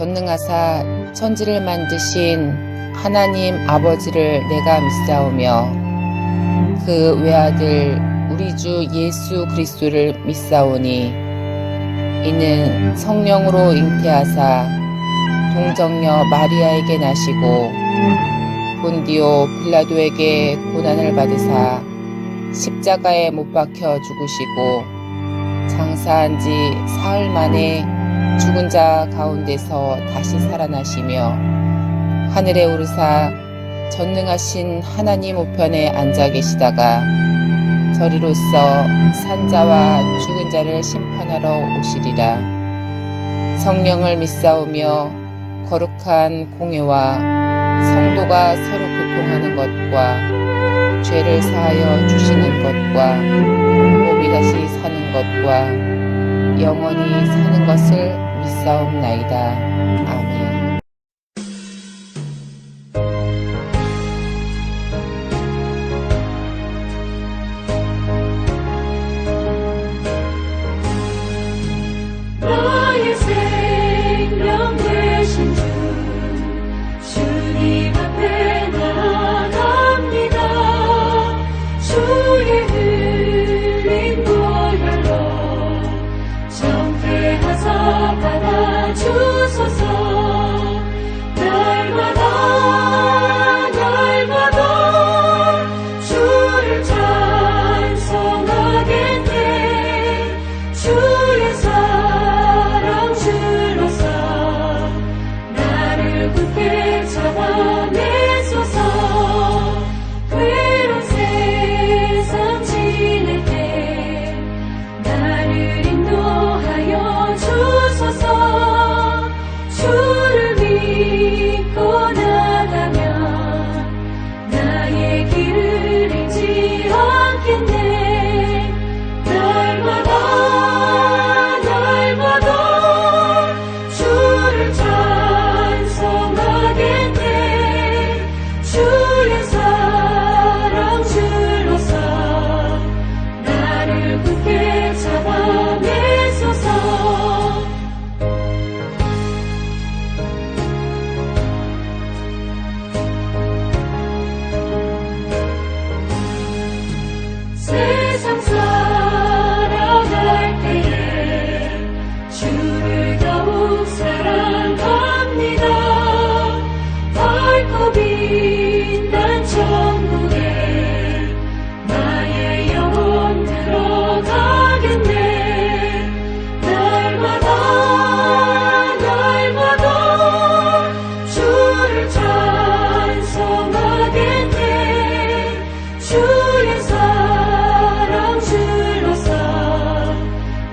전능하사 천지를 만드신 하나님 아버지를 내가 믿사오며 그 외아들 우리 주 예수 그리스도를 믿사오니 이는 성령으로 잉태하사 동정녀 마리아에게 나시고 본디오 빌라도에게 고난을 받으사 십자가에 못 박혀 죽으시고 장사한 지 사흘 만에 죽은 자 가운데서 다시 살아나시며 하늘에 오르사 전능하신 하나님 우편에 앉아 계시다가 저리로서 산자와 죽은 자를 심판하러 오시리라. 성령을 믿사오며 거룩한 공회와 성도가 서로 교통하는 것과 죄를 사하여 주시는 것과 몸이 다시 사는 것과 영원히 사는 것을 믿사옵나이다. 아멘. 나의 생명 되신 주 주님 앞에 나아갑니다. 주의 흘린 보혈로 정죄하사 받아주소서. 날마다 주를 찬송하겠네. 주의 사랑 주로서 나를 굳게 잡아내소서. 괴로운 세상 지낼 때 나를 인도하여 주소서. 주를 믿고 나가면 나의 길을 잃지 않겠네. 날마다 주를 찬송하겠네. 주의 사랑 주로서 나를 굳게 잡아내소서. 세상 살아갈 때에 주를 더욱 사랑합니다. 밝고 빛난 천국에 나의 영혼 들어가겠네. 날마다 주를 찬송하겠네. 주의 사랑 주로서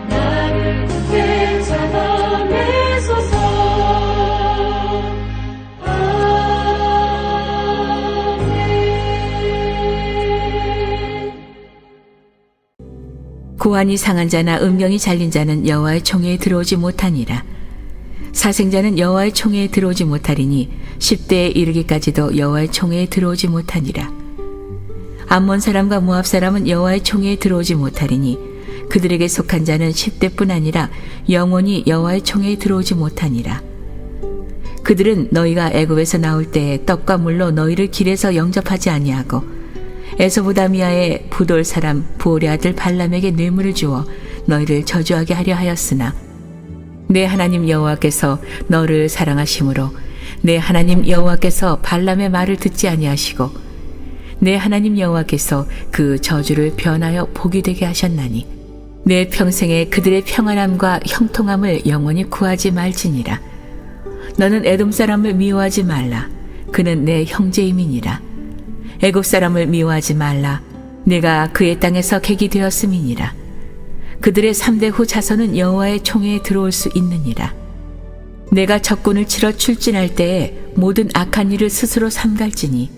나를 굳게 잡아내소서. 아멘. 고환이 상한 자나 음경이 잘린 자는 여호와의 총회에 들어오지 못하니라. 사생자는 여호와의 총회에 들어오지 못하리니 10대에 이르기까지도 여호와의 총회에 들어오지 못하니라. 암몬 사람과 모압 사람은 여호와의 총회에 들어오지 못하리니 그들에게 속한 자는 10대뿐 아니라 영원히 여호와의 총회에 들어오지 못하니라. 그들은 너희가 애굽에서 나올 때에 떡과 물로 너희를 길에서 영접하지 아니하고 에소보다미아의 부돌 사람 부올의 아들 발람에게 뇌물을 주어 너희를 저주하게 하려 하였으나 내 하나님 여호와께서 너를 사랑하심으로 내 하나님 여호와께서 발람의 말을 듣지 아니하시고 내 하나님 여호와께서 그 저주를 변하여 복이 되게 하셨나니 내 평생에 그들의 평안함과 형통함을 영원히 구하지 말지니라. 너는 에돔 사람을 미워하지 말라. 그는 내 형제임이니라. 애굽 사람을 미워하지 말라. 내가 그의 땅에서 객이 되었음이니라. 그들의 3대 후 자손은 여호와의 총회에 들어올 수 있느니라. 내가 적군을 치러 출진할 때에 모든 악한 일을 스스로 삼갈지니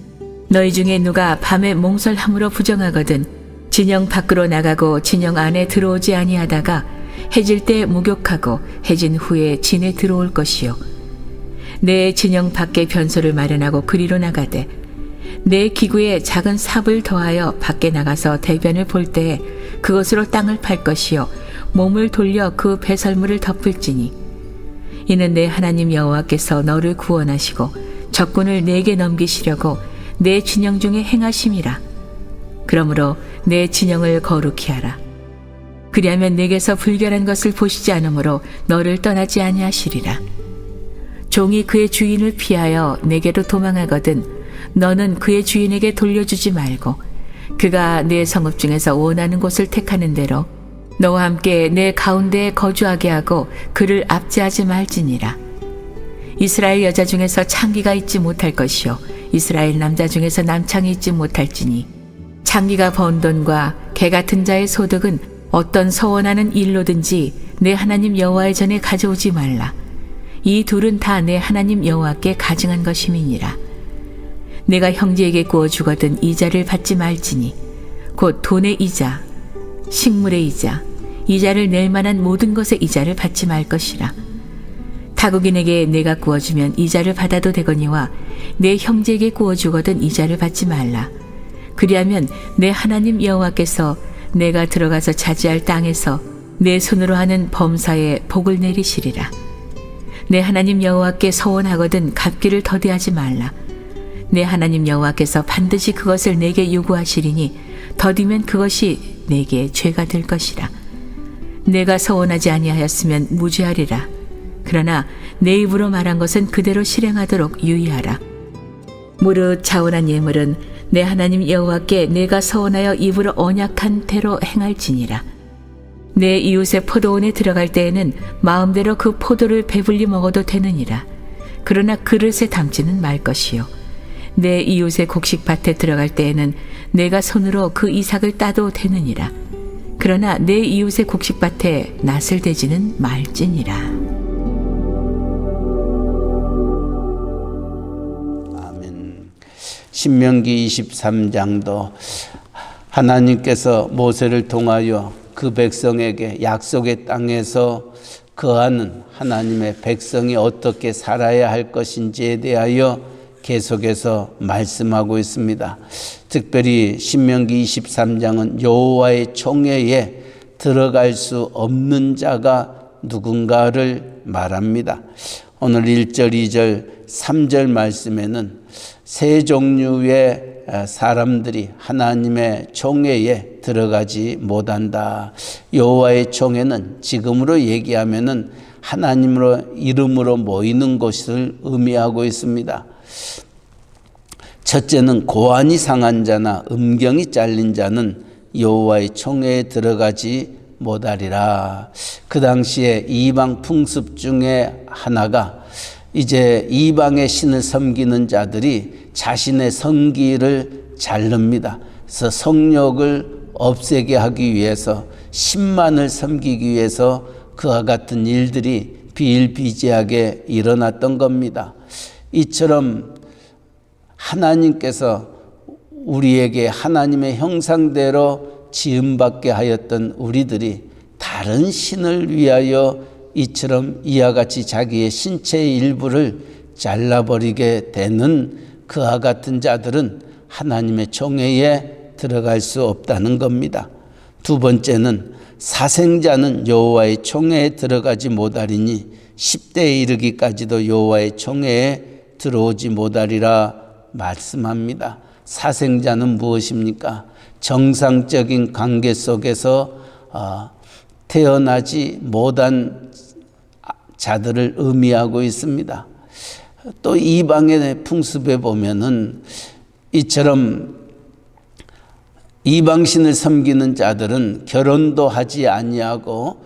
너희 중에 누가 밤에 몽설함으로 부정하거든 진영 밖으로 나가고 진영 안에 들어오지 아니하다가 해질 때 목욕하고 해진 후에 진에 들어올 것이요. 내 진영 밖에 변소를 마련하고 그리로 나가되 내 기구에 작은 삽을 더하여 밖에 나가서 대변을 볼 때에 그것으로 땅을 팔 것이요 몸을 돌려 그 배설물을 덮을지니 이는 내 하나님 여호와께서 너를 구원하시고 적군을 내게 넘기시려고 내 진영 중에 행하심이라. 그러므로 내 진영을 거룩히 하라. 그리하면 내게서 불결한 것을 보시지 않으므로 너를 떠나지 아니하시리라. 종이 그의 주인을 피하여 내게로 도망하거든 너는 그의 주인에게 돌려주지 말고 그가 내 성읍 중에서 원하는 곳을 택하는 대로 너와 함께 내 가운데에 거주하게 하고 그를 압제하지 말지니라. 이스라엘 여자 중에서 창기가 있지 못할 것이요 이스라엘 남자 중에서 남창이 있지 못할지니 창기가 번 돈과 개 같은 자의 소득은 어떤 서원하는 일로든지 내 하나님 여호와의 전에 가져오지 말라. 이 둘은 다 내 하나님 여호와께 가증한 것임이니라. 내가 형제에게 구워 주거든 이자를 받지 말지니 곧 돈의 이자, 식물의 이자, 이자를 낼 만한 모든 것의 이자를 받지 말 것이라. 타국인에게 내가 구워주면 이자를 받아도 되거니와 내 형제에게 구워주거든 이자를 받지 말라. 그리하면 내 하나님 여호와께서 내가 들어가서 차지할 땅에서 내 손으로 하는 범사에 복을 내리시리라. 내 하나님 여호와께 서원하거든 갚기를 더디하지 말라. 내 하나님 여호와께서 반드시 그것을 내게 요구하시리니 더디면 그것이 내게 죄가 될 것이라. 내가 서원하지 아니하였으면 무죄하리라. 그러나 내 입으로 말한 것은 그대로 실행하도록 유의하라. 무릇 자원한 예물은 내 하나님 여호와께 내가 서원하여 입으로 언약한 대로 행할지니라. 내 이웃의 포도원에 들어갈 때에는 마음대로 그 포도를 배불리 먹어도 되느니라. 그러나 그릇에 담지는 말 것이요 내 이웃의 곡식밭에 들어갈 때에는 내가 손으로 그 이삭을 따도 되느니라. 그러나 내 이웃의 곡식밭에 낫을 대지는 말지니라. 아멘. 신명기 23장도 하나님께서 모세를 통하여 그 백성에게 약속의 땅에서 거하는 하나님의 백성이 어떻게 살아야 할 것인지에 대하여 계속해서 말씀하고 있습니다. 특별히 신명기 23장은 여호와의 총회에 들어갈 수 없는 자가 누군가를 말합니다. 오늘 1절, 2절, 3절 말씀에는 세 종류의 사람들이 하나님의 총회에 들어가지 못한다. 여호와의 총회는 지금으로 얘기하면은 하나님으로 이름으로 모이는 것을 의미하고 있습니다. 첫째는 고안이 상한 자나 음경이 잘린 자는 여호와의 총회에 들어가지 못하리라. 그 당시에 이방 풍습 중에 하나가 이제 이방의 신을 섬기는 자들이 자신의 성기를 자릅니다. 그래서 성욕을 없애게 하기 위해서 신만을 섬기기 위해서 그와 같은 일들이 비일비재하게 일어났던 겁니다. 이처럼 하나님께서 우리에게 하나님의 형상대로 지음받게 하였던 우리들이 다른 신을 위하여 이처럼 이와 같이 자기의 신체의 일부를 잘라버리게 되는 그와 같은 자들은 하나님의 총회에 들어갈 수 없다는 겁니다. 두 번째는 사생자는 여호와의 총회에 들어가지 못하리니 10대에 이르기까지도 여호와의 총회에 들어오지 못하리라 말씀합니다. 사생자는 무엇입니까? 정상적인 관계 속에서 태어나지 못한 자들을 의미하고 있습니다. 또 이방의 풍습에 보면은 이처럼 이방신을 섬기는 자들은 결혼도 하지 아니하고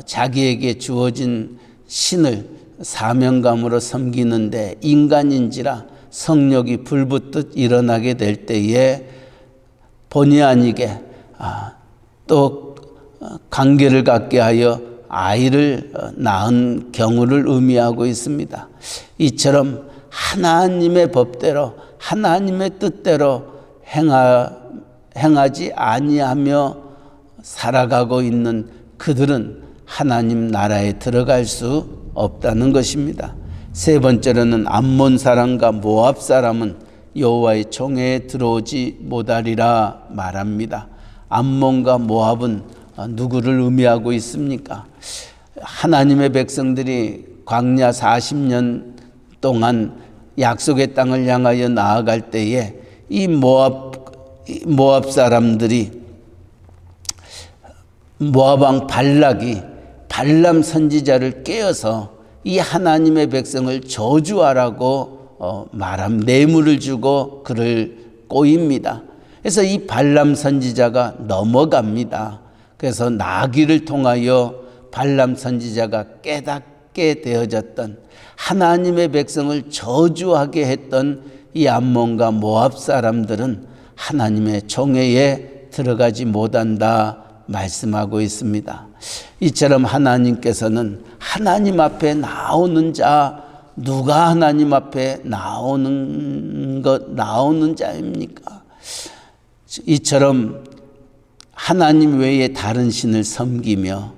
자기에게 주어진 신을 사명감으로 섬기는데 인간인지라 성욕이 불붙듯 일어나게 될 때에 본의 아니게 또 관계를 갖게 하여 아이를 낳은 경우를 의미하고 있습니다. 이처럼 하나님의 법대로 하나님의 뜻대로 행하지 아니하며 살아가고 있는 그들은 하나님 나라에 들어갈 수 없다는 것입니다. 세 번째로는 암몬 사람과 모압 사람은 여호와의 총회에 들어오지 못하리라 말합니다. 암몬과 모압은 누구를 의미하고 있습니까? 하나님의 백성들이 광야 40년 동안 약속의 땅을 향하여 나아갈 때에 이 모압 사람들이 모압 왕 발락이 발람 선지자를 깨어서 이 하나님의 백성을 저주하라고 뇌물을 주고 그를 꼬입니다. 그래서 이 발람 선지자가 넘어갑니다. 그래서 나귀를 통하여 발람 선지자가 깨닫게 되어졌던 하나님의 백성을 저주하게 했던 이 암몬과 모압 사람들은 하나님의 총회에 들어가지 못한다 말씀하고 있습니다. 이처럼 하나님께서는 하나님 앞에 나오는 자, 누가 하나님 앞에 나오는 자입니까? 이처럼 하나님 외에 다른 신을 섬기며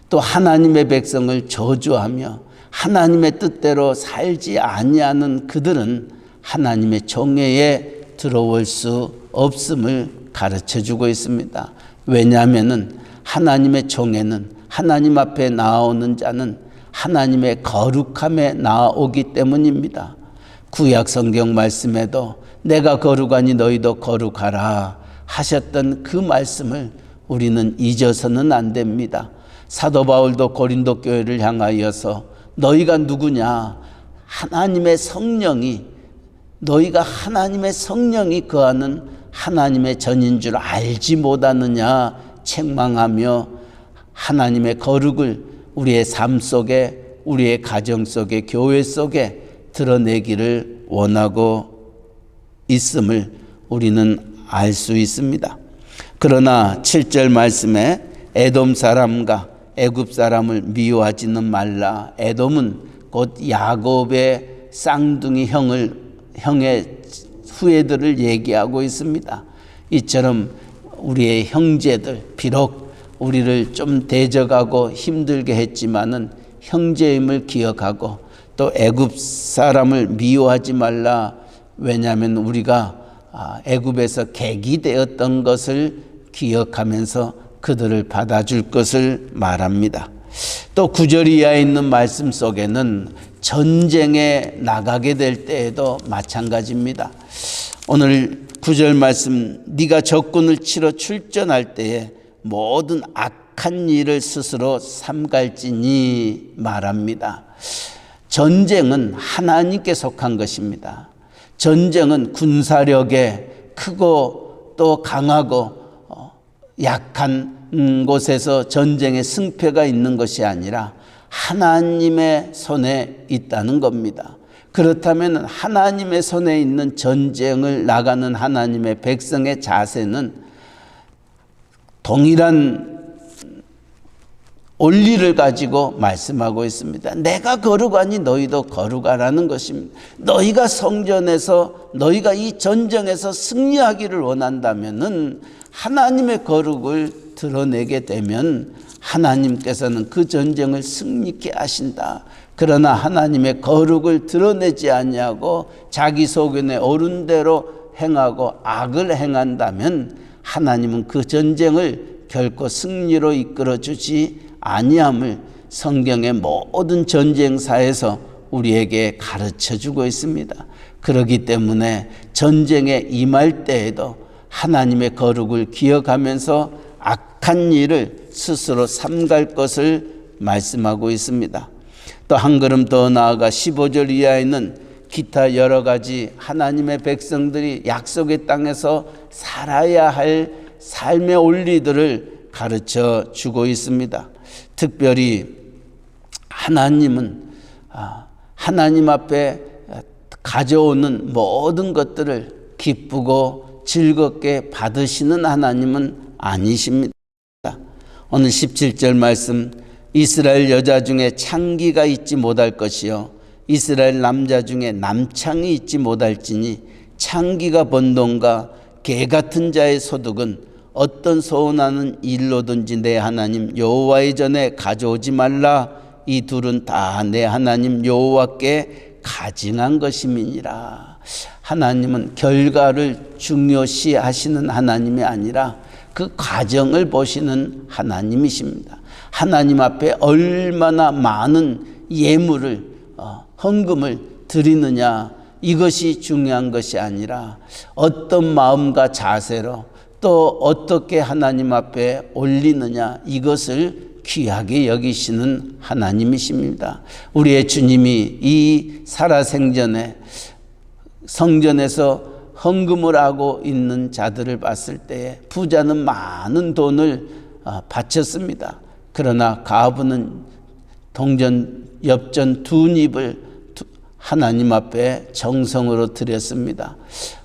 또 하나님의 백성을 저주하며 하나님의 뜻대로 살지 아니하는 그들은 하나님의 총회에 들어올 수 없음을 가르쳐주고 있습니다. 왜냐하면 하나님의 총회는 하나님 앞에 나오는 자는 하나님의 거룩함에 나오기 때문입니다. 구약 성경 말씀에도 내가 거룩하니 너희도 거룩하라 하셨던 그 말씀을 우리는 잊어서는 안 됩니다. 사도 바울도 고린도 교회를 향하여서 너희가 누구냐? 하나님의 성령이, 너희가 하나님의 성령이 거하는 하나님의 전인 줄 알지 못하느냐 책망하며 하나님의 거룩을 우리의 삶 속에, 우리의 가정 속에, 교회 속에 드러내기를 원하고 있음을 우리는 알 수 있습니다. 그러나 7절 말씀에 에돔 사람과 애굽 사람을 미워하지는 말라. 에돔은 곧 야곱의 쌍둥이 형의 후예들을 얘기하고 있습니다. 이처럼 우리의 형제들, 비록 우리를 좀 대적하고 힘들게 했지만은 형제임을 기억하고 또 애굽 사람을 미워하지 말라. 왜냐하면 우리가 애굽에서 객이 되었던 것을 기억하면서 그들을 받아줄 것을 말합니다. 또 9절 이하에 있는 말씀 속에는 전쟁에 나가게 될 때에도 마찬가지입니다. 오늘 9절 말씀, 네가 적군을 치러 출전할 때에 모든 악한 일을 스스로 삼갈지니 말합니다. 전쟁은 하나님께 속한 것입니다. 전쟁은 군사력에 크고 또 강하고 약한 곳에서 전쟁의 승패가 있는 것이 아니라 하나님의 손에 있다는 겁니다. 그렇다면 하나님의 손에 있는 전쟁을 나가는 하나님의 백성의 자세는 동일한 원리를 가지고 말씀하고 있습니다. 내가 거룩하니 너희도 거룩하라는 것입니다. 너희가 성전에서, 너희가 이 전쟁에서 승리하기를 원한다면은 하나님의 거룩을 드러내게 되면 하나님께서는 그 전쟁을 승리케 하신다. 그러나 하나님의 거룩을 드러내지 아니하고 자기 소견에 옳은 대로 행하고 악을 행한다면 하나님은 그 전쟁을 결코 승리로 이끌어 주지 아니함을 성경의 모든 전쟁사에서 우리에게 가르쳐 주고 있습니다. 그렇기 때문에 전쟁에 임할 때에도 하나님의 거룩을 기억하면서 악한 일을 스스로 삼갈 것을 말씀하고 있습니다. 또 한 걸음 더 나아가 15절 이하에는 기타 여러 가지 하나님의 백성들이 약속의 땅에서 살아야 할 삶의 원리들을 가르쳐 주고 있습니다. 특별히 하나님은 하나님 앞에 가져오는 모든 것들을 기쁘고 즐겁게 받으시는 하나님은 아니십니다. 오늘 17절 말씀, 이스라엘 여자 중에 창기가 있지 못할 것이요 이스라엘 남자 중에 남창이 있지 못할지니 창기가 번동과 개 같은 자의 소득은 어떤 소원하는 일로든지 내 하나님 여호와의 전에 가져오지 말라. 이 둘은 다 내 하나님 여호와께 가증한 것임이니라. 하나님은 결과를 중요시 하시는 하나님이 아니라 그 과정을 보시는 하나님이십니다. 하나님 앞에 얼마나 많은 예물을 헌금을 드리느냐, 이것이 중요한 것이 아니라 어떤 마음과 자세로 또 어떻게 하나님 앞에 올리느냐, 이것을 귀하게 여기시는 하나님이십니다. 우리의 주님이 이 살아생전에 성전에서 헌금을 하고 있는 자들을 봤을 때에 부자는 많은 돈을 바쳤습니다. 그러나 가부는 동전, 엽전 두 닙을 하나님 앞에 정성으로 드렸습니다.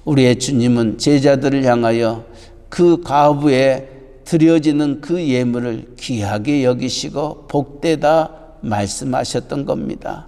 우리의 주님은 제자들을 향하여 그 가부에 드려지는 그 예물을 귀하게 여기시고 복되다 말씀하셨던 겁니다.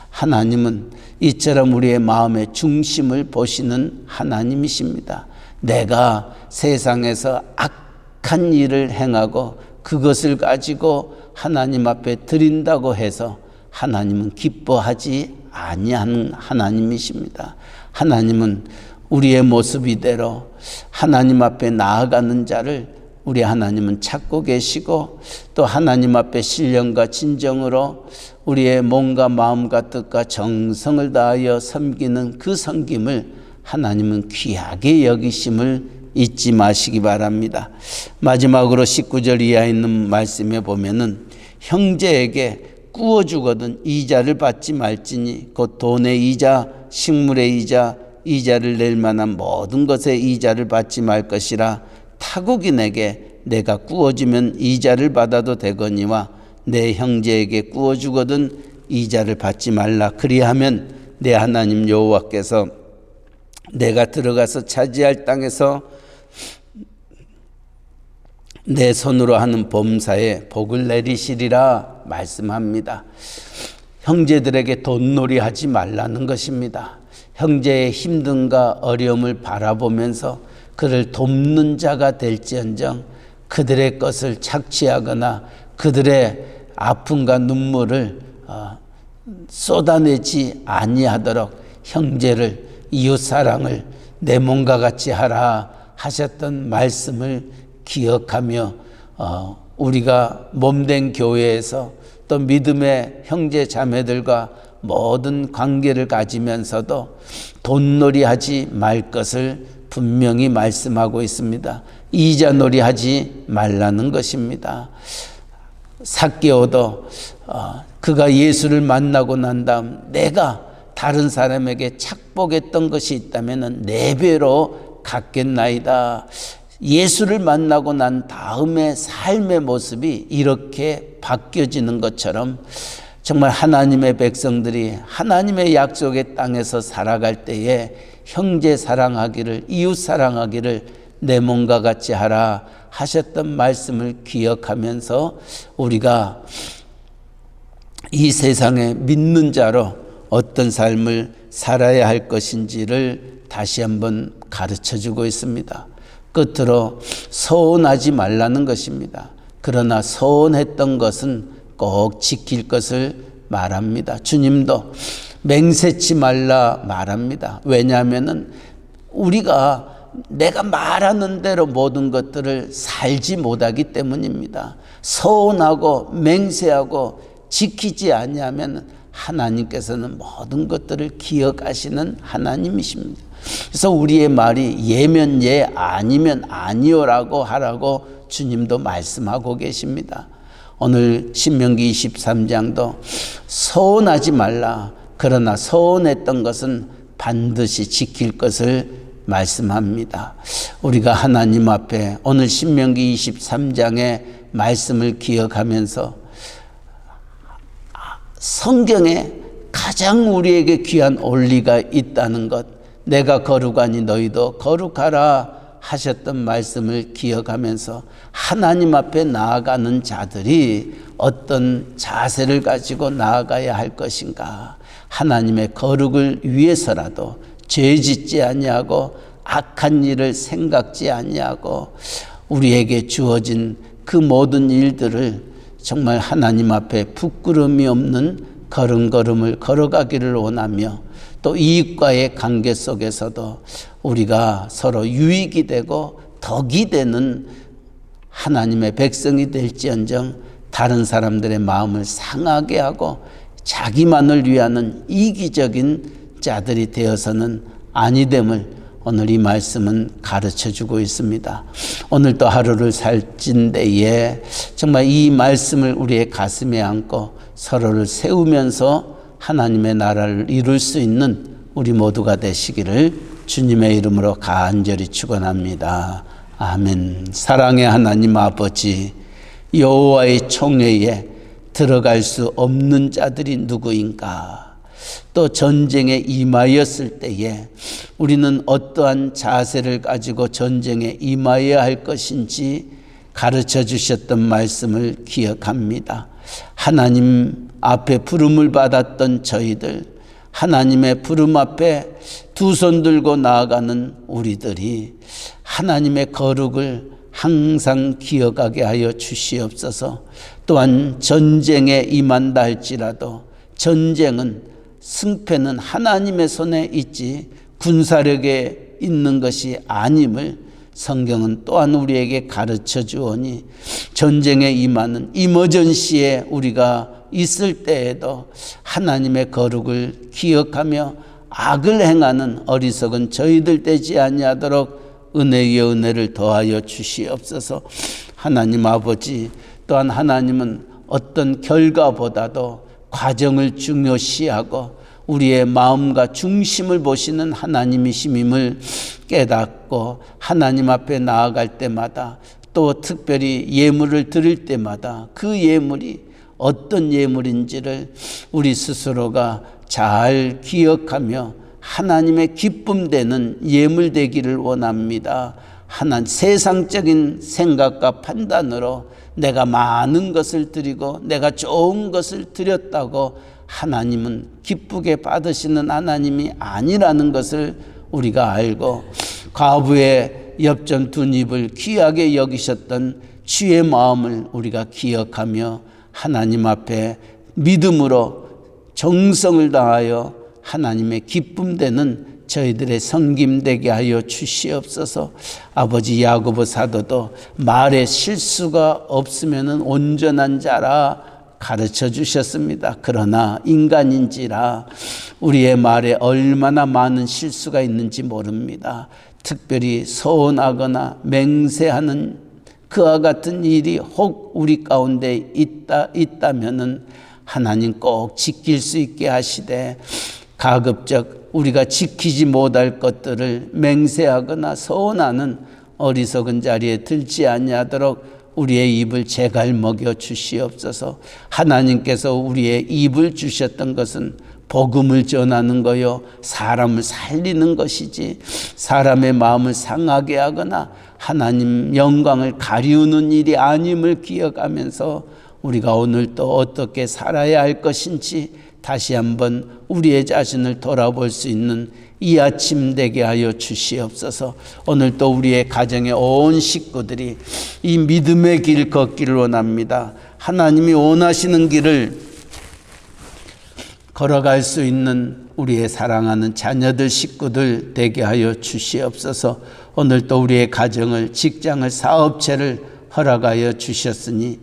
하나님은 이처럼 우리의 마음의 중심을 보시는 하나님이십니다. 내가 세상에서 악한 일을 행하고 그것을 가지고 하나님 앞에 드린다고 해서 하나님은 기뻐하지 아니하는 하나님이십니다. 하나님은 우리의 모습 이대로 하나님 앞에 나아가는 자를 우리 하나님은 찾고 계시고, 또 하나님 앞에 신령과 진정으로 우리의 몸과 마음과 뜻과 정성을 다하여 섬기는 그 섬김을 하나님은 귀하게 여기심을 잊지 마시기 바랍니다. 마지막으로 19절 이하에 있는 말씀에 보면은 형제에게 꾸어주거든 이자를 받지 말지니 곧 돈의 이자, 식물의 이자, 이자를 낼 만한 모든 것의 이자를 받지 말 것이라. 타국인에게 내가 꾸어주면 이자를 받아도 되거니와 내 형제에게 꾸어주거든 이자를 받지 말라. 그리하면 내 하나님 여호와께서 내가 들어가서 차지할 땅에서 내 손으로 하는 범사에 복을 내리시리라 말씀합니다. 형제들에게 돈놀이 하지 말라는 것입니다. 형제의 힘듦과 어려움을 바라보면서 그를 돕는 자가 될지언정 그들의 것을 착취하거나 그들의 아픔과 눈물을 쏟아내지 아니하도록 형제를, 이웃사랑을 내 몸과 같이 하라 하셨던 말씀을 기억하며 우리가 몸된 교회에서 또 믿음의 형제 자매들과 모든 관계를 가지면서도 돈놀이 하지 말 것을 분명히 말씀하고 있습니다. 이자놀이 하지 말라는 것입니다. 삭개오도 그가 예수를 만나고 난 다음 내가 다른 사람에게 착복했던 것이 있다면 4배로 갚겠나이다. 예수를 만나고 난 다음에 삶의 모습이 이렇게 바뀌어지는 것처럼 정말 하나님의 백성들이 하나님의 약속의 땅에서 살아갈 때에 형제 사랑하기를, 이웃 사랑하기를 내 몸과 같이 하라 하셨던 말씀을 기억하면서 우리가 이 세상에 믿는 자로 어떤 삶을 살아야 할 것인지를 다시 한번 가르쳐주고 있습니다. 끝으로 서운하지 말라는 것입니다. 그러나 서운했던 것은 꼭 지킬 것을 말합니다. 주님도 맹세치 말라 말합니다. 왜냐하면 우리가 내가 말하는 대로 모든 것들을 살지 못하기 때문입니다. 서운하고 맹세하고 지키지 아니하면 하나님께서는 모든 것들을 기억하시는 하나님이십니다. 그래서 우리의 말이 예면 예 아니면 아니요라고 하라고 주님도 말씀하고 계십니다. 오늘 신명기 23장도 서운하지 말라. 그러나 서운했던 것은 반드시 지킬 것을 말씀합니다. 우리가 하나님 앞에 오늘 신명기 23장의 말씀을 기억하면서 성경에 가장 우리에게 귀한 원리가 있다는 것, 내가 거룩하니 너희도 거룩하라 하셨던 말씀을 기억하면서 하나님 앞에 나아가는 자들이 어떤 자세를 가지고 나아가야 할 것인가. 하나님의 거룩을 위해서라도 죄 짓지 아니하고 악한 일을 생각지 아니하고 우리에게 주어진 그 모든 일들을 정말 하나님 앞에 부끄러움이 없는 걸음걸음을 걸어가기를 원하며, 또 이익과의 관계 속에서도 우리가 서로 유익이 되고 덕이 되는 하나님의 백성이 될지언정 다른 사람들의 마음을 상하게 하고 자기만을 위하는 이기적인 자들이 되어서는 아니됨을 오늘 이 말씀은 가르쳐주고 있습니다. 오늘 또 하루를 살찐 데에 정말 이 말씀을 우리의 가슴에 안고 서로를 세우면서 하나님의 나라를 이룰 수 있는 우리 모두가 되시기를 주님의 이름으로 간절히 축원합니다. 아멘. 사랑의 하나님 아버지, 여호와의 총회에 들어갈 수 없는 자들이 누구인가? 또 전쟁에 임하였을 때에 우리는 어떠한 자세를 가지고 전쟁에 임하여야 할 것인지 가르쳐 주셨던 말씀을 기억합니다. 하나님 앞에 부름을 받았던 저희들, 하나님의 부름 앞에 두 손 들고 나아가는 우리들이 하나님의 거룩을 항상 기억하게 하여 주시옵소서. 또한 전쟁에 임한다 할지라도 전쟁은 승패는 하나님의 손에 있지 군사력에 있는 것이 아님을 성경은 또한 우리에게 가르쳐 주오니 전쟁에 임하는 이머전시에 우리가 있을 때에도 하나님의 거룩을 기억하며 악을 행하는 어리석은 저희들 되지 아니하도록 은혜 위에 은혜를 더하여 주시옵소서. 하나님 아버지, 또한 하나님은 어떤 결과보다도 과정을 중요시하고 우리의 마음과 중심을 보시는 하나님이심임을 깨닫고 하나님 앞에 나아갈 때마다 또 특별히 예물을 드릴 때마다 그 예물이 어떤 예물인지를 우리 스스로가 잘 기억하며 하나님의 기쁨 되는 예물 되기를 원합니다. 세상적인 생각과 판단으로 내가 많은 것을 드리고 내가 좋은 것을 드렸다고 하나님은 기쁘게 받으시는 하나님이 아니라는 것을 우리가 알고 과부의 엽전 두 입을 귀하게 여기셨던 주의 마음을 우리가 기억하며 하나님 앞에 믿음으로 정성을 다하여 하나님의 기쁨 되는 저희들의 섬김되게 하여 주시옵소서. 아버지 야고보 사도도 말에 실수가 없으면 온전한 자라 가르쳐 주셨습니다. 그러나 인간인지라 우리의 말에 얼마나 많은 실수가 있는지 모릅니다. 특별히 서운하거나 맹세하는 그와 같은 일이 혹 우리 가운데 있다면은 하나님 꼭 지킬 수 있게 하시되 가급적 우리가 지키지 못할 것들을 맹세하거나 서운하는 어리석은 자리에 들지 아니하도록 우리의 입을 제갈 먹여 주시옵소서. 하나님께서 우리의 입을 주셨던 것은 복음을 전하는 거요 사람을 살리는 것이지 사람의 마음을 상하게 하거나 하나님 영광을 가리우는 일이 아님을 기억하면서 우리가 오늘 또 어떻게 살아야 할 것인지 다시 한번 우리의 자신을 돌아볼 수 있는 이 아침 되게 하여 주시옵소서. 오늘 또 우리의 가정의 온 식구들이 이 믿음의 길 걷기를 원합니다. 하나님이 원하시는 길을 걸어갈 수 있는 우리의 사랑하는 자녀들 식구들 되게 하여 주시옵소서. 오늘 또 우리의 가정을 직장을 사업체를 허락하여 주셨으니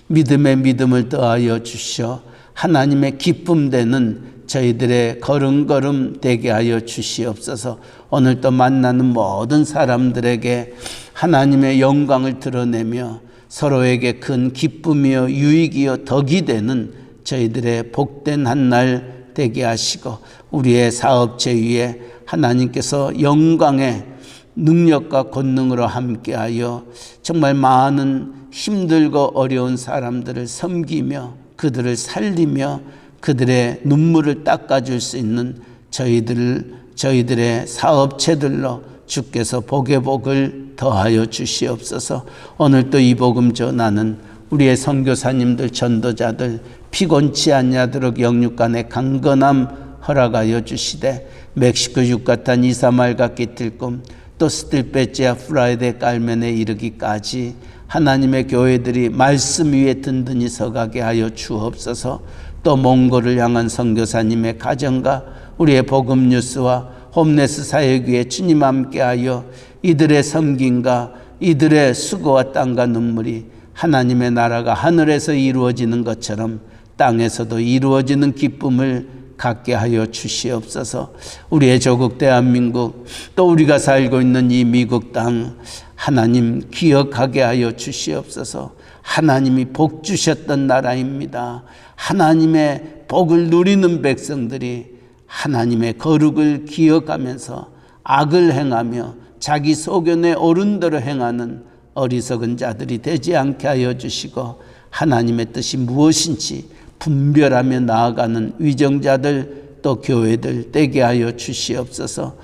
믿음의 믿음을 더하여 주시어 하나님의 기쁨 되는 저희들의 걸음걸음 되게 하여 주시옵소서. 오늘 또 만나는 모든 사람들에게 하나님의 영광을 드러내며 서로에게 큰 기쁨이요 유익이요 덕이 되는 저희들의 복된 한 날 되게 하시고 우리의 사업체 위에 하나님께서 영광의 능력과 권능으로 함께하여 정말 많은 힘들고 어려운 사람들을 섬기며 그들을 살리며 그들의 눈물을 닦아줄 수 있는 저희들의 사업체들로 주께서 복의 복을 더하여 주시옵소서. 오늘 또 이 복음 전하는 우리의 선교사님들 전도자들 피곤치 아니하도록 영육간의 강건함 허락하여 주시되 멕시코 유카탄 이사말과 기틀꿈 또 스틸베지아 프라이데 깔멘에 이르기까지 하나님의 교회들이 말씀 위에 든든히 서가게 하여 주옵소서. 또 몽골을 향한 선교사님의 가정과 우리의 복음 뉴스와 홈레스 사역위에 주님 함께하여 이들의 섬김과 이들의 수고와 땀과 눈물이 하나님의 나라가 하늘에서 이루어지는 것처럼 땅에서도 이루어지는 기쁨을 갖게 하여 주시옵소서. 우리의 조국 대한민국, 또 우리가 살고 있는 이 미국 땅 하나님 기억하게 하여 주시옵소서. 하나님이 복 주셨던 나라입니다. 하나님의 복을 누리는 백성들이 하나님의 거룩을 기억하면서 악을 행하며 자기 소견에 옳은 대로 행하는 어리석은 자들이 되지 않게 하여 주시고, 하나님의 뜻이 무엇인지 분별하며 나아가는 위정자들, 또 교회들 되게 하여 주시옵소서.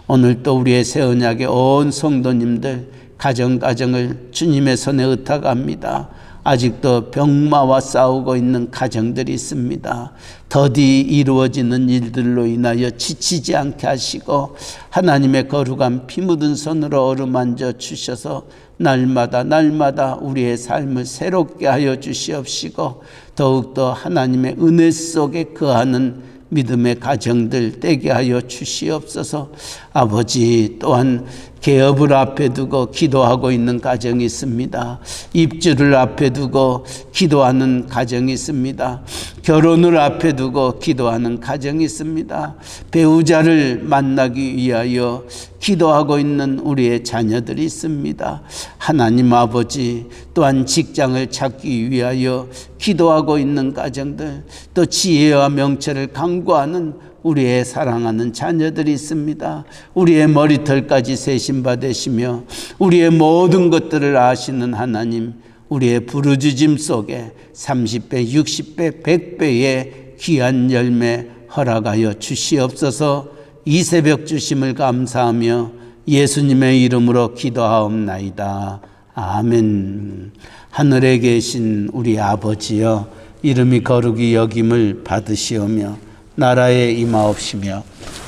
오늘 또 우리의 새 언약의 온 성도님들 가정을 주님의 손에 의탁합니다. 아직도 병마와 싸우고 있는 가정들이 있습니다. 더디 이루어지는 일들로 인하여 지치지 않게 하시고, 하나님의 거룩한 피 묻은 손으로 어루만져 주셔서 날마다 우리의 삶을 새롭게 하여 주시옵시고, 더욱더 하나님의 은혜 속에 거하는 믿음의 가정들 되게 하여 주시옵소서. 아버지, 또한 개업을 앞에 두고 기도하고 있는 가정이 있습니다. 입주를 앞에 두고 기도하는 가정이 있습니다. 결혼을 앞에 두고 기도하는 가정이 있습니다. 배우자를 만나기 위하여 기도하고 있는 우리의 자녀들이 있습니다. 하나님 아버지, 또한 직장을 찾기 위하여 기도하고 있는 가정들, 또 지혜와 명철을 강구하는 우리의 사랑하는 자녀들이 있습니다. 우리의 머리털까지 세심받으시며 우리의 모든 것들을 아시는 하나님, 우리의 부르짖음 속에 30배, 60배, 100배의 귀한 열매 허락하여 주시옵소서. 이 새벽 주심을 감사하며 예수님의 이름으로 기도하옵나이다. 아멘. 하늘에 계신 우리 아버지여, 이름이 거룩히 여김을 받으시오며 나라에 임하옵시며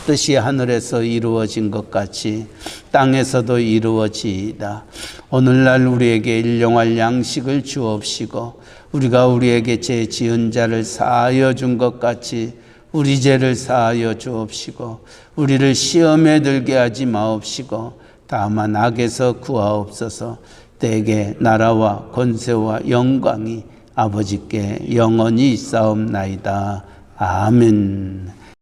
뜻이 하늘에서 이루어진 것 같이 땅에서도 이루어지이다. 오늘날 우리에게 일용할 양식을 주옵시고, 우리가 우리에게 죄 지은 자를 사하여 준 것 같이 우리 죄를 사하여 주옵시고, 우리를 시험에 들게 하지 마옵시고 다만 악에서 구하옵소서. 때에 나라와 권세와 영광이 아버지께 영원히 있사옵나이다. 아멘.